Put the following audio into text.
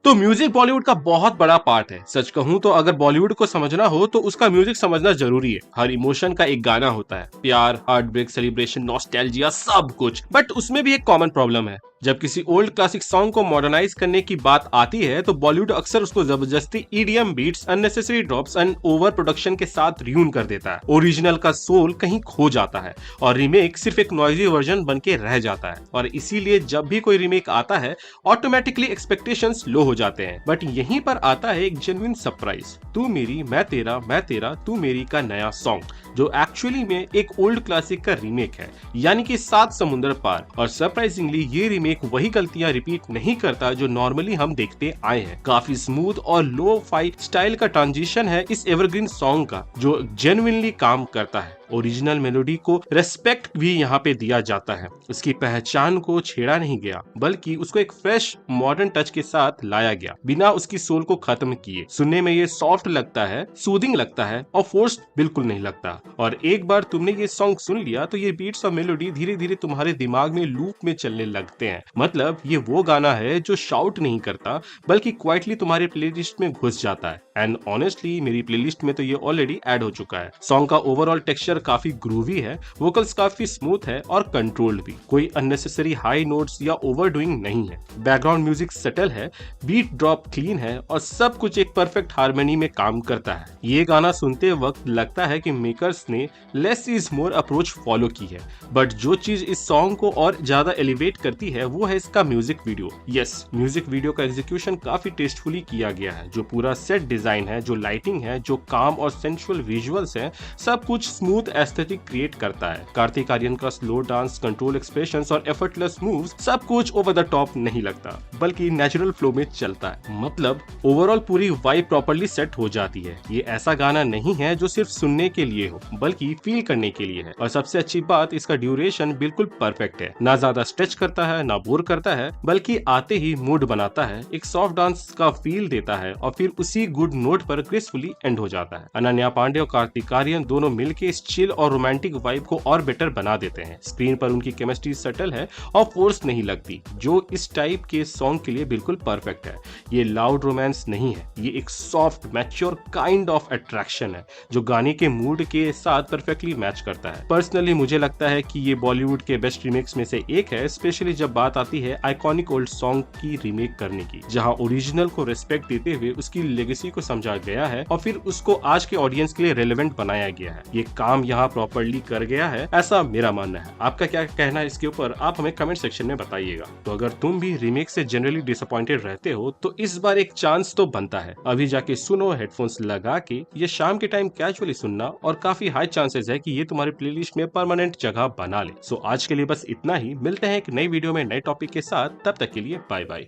तो म्यूजिक बॉलीवुड का बहुत बड़ा पार्ट है। सच कहूं तो अगर बॉलीवुड को समझना हो तो उसका म्यूजिक समझना जरूरी है। हर इमोशन का एक गाना होता है, प्यार, हार्ट ब्रेक, सेलिब्रेशन, नॉस्टैल्जिया, सब कुछ। बट उसमें भी एक कॉमन प्रॉब्लम है। जब किसी ओल्ड क्लासिक सॉन्ग को मॉडर्नाइज करने की बात आती है तो बॉलीवुड अक्सर उसको जबरदस्ती EDM beats, unnecessary drops and overproduction के साथ रियून कर देता है। ओरिजिनल का सोल कहीं खो जाता है और रीमेक सिर्फ एक नॉइजी वर्जन बन के रह जाता है। और इसीलिए जब भी कोई रीमेक आता है ऑटोमेटिकली एक्सपेक्टेशंस लो हो जाते हैं। बट यहीं पर आता है एक जेन्युइन सरप्राइज, तू मेरी मैं तेरा तू मेरी का नया सॉन्ग, जो एक्चुअली में एक ओल्ड क्लासिक का रीमेक है, यानी कि सात समुंदर पार। और सरप्राइजिंगली ये रीमेक वही गलतियां रिपीट नहीं करता जो नॉर्मली हम देखते आए हैं। काफी स्मूथ और लो फाई स्टाइल का ट्रांजिशन है इस एवरग्रीन सॉन्ग का, जो जेन्युइनली काम करता है। ओरिजिनल मेलोडी को रेस्पेक्ट भी यहाँ पे दिया जाता है। उसकी पहचान को छेड़ा नहीं गया, बल्कि उसको एक फ्रेश मॉडर्न टच के साथ लाया गया, बिना उसकी सोल को खत्म किए। सुनने में ये सॉफ्ट लगता है, सूदिंग लगता है और फोर्स बिल्कुल नहीं लगता। और एक बार तुमने ये सॉन्ग सुन लिया तो ये बीट्स और मेलोडी धीरे धीरे तुम्हारे दिमाग में लूप में चलने लगते हैं। मतलब ये वो गाना है जो शाउट नहीं करता, बल्कि क्वाइटली तुम्हारे प्लेलिस्ट में घुस जाता है। एंड ऑनेस्टली मेरी प्लेलिस्ट में तो ये ऑलरेडी ऐड हो चुका है। सॉन्ग का ओवरऑल टेक्सचर काफी ग्रूवी है, वोकल्स काफी स्मूथ है और कंट्रोल्ड भी। कोई अननेसेसरी हाई नोट्स या ओवरडूइंग नहीं है। बैकग्राउंड म्यूजिक सेटल है, बीट ड्रॉप क्लीन है और सब कुछ एक परफेक्ट हार्मनी में काम करता है। ये गाना सुनते वक्त लगता है कि मेकर्स ने less is more approach follow की है। बट जो चीज इस सॉन्ग को और ज्यादा एलिवेट करती है वो है इसका music video. Yes, music video का एग्जीक्यूशन काफी टेस्टफुली किया गया है। जो पूरा सेट डिजाइन है, जो लाइटिंग है, जो काम और सेंसुअल विजुअल्स है, सब कुछ स्मूथ एस्थेटिक क्रिएट करता है। कार्तिक आर्यन का स्लो डांस, कंट्रोल एक्सप्रेशंस और एफर्टलेस मूव्स, सब कुछ ओवर द टॉप नहीं लगता, बल्कि नेचुरल फ्लो में चलता है। मतलब ओवरऑल पूरी वाइब प्रॉपर्ली सेट हो जाती है। ये ऐसा गाना नहीं है जो सिर्फ सुनने के लिए हो, बल्कि फील करने के लिए है। और सबसे अच्छी बात, इसका ड्यूरेशन बिल्कुल परफेक्ट है। ना ज्यादा स्ट्रेच करता है, ना बोर करता है, बल्कि आते ही मूड बनाता है, एक सॉफ्ट डांस का फील देता है और फिर उसी गुड नोट पर ग्रेसफुली एंड हो जाता है। अनन्या पांडे और कार्तिक आर्यन दोनों मिलकर इस चिल और रोमांटिक वाइब को और बेटर बना देते हैं। स्क्रीन पर उनकी केमिस्ट्री सटल है और फोर्स नहीं लगती, जो इस टाइप के सॉन्ग के लिए बिल्कुल परफेक्ट है। ये लाउड रोमांस नहीं है, ये एक soft mature kind of attraction है, जो गाने के मूड के साथ परफेक्टली मैच करता है। पर्सनली मुझे लगता है कि ये बॉलीवुड के बेस्ट रीमेक्स में से एक है, स्पेशली जब बात आती है आइकॉनिक ओल्ड सॉन्ग की रीमेक करने की, जहां ओरिजिनल को रिस्पेक्ट देते हुए उसकी लेगेसी को समझा गया है और फिर उसको आज के ऑडियंस के लिए रेलेवेंट बनाया गया है। ये काम यहाँ प्रॉपर्ली कर गया है, ऐसा मेरा मानना है। आपका क्या कहना है इसके ऊपर, आप हमें कमेंट सेक्शन में बताइएगा। तो अगर तुम भी रीमेक से जनरली डिसअपॉइंटेड रहते हो तो इस बार एक चांस तो बनता है। अभी जाके सुनो हेडफोन्स लगा के, ये शाम के टाइम कैजुअली सुनना और काफी हाई चांसेस है कि ये तुम्हारे प्लेलिस्ट में परमानेंट जगह बना ले। सो आज के लिए बस इतना ही। मिलते हैं एक नई वीडियो में नए टॉपिक के साथ, तब तक के लिए बाय बाय।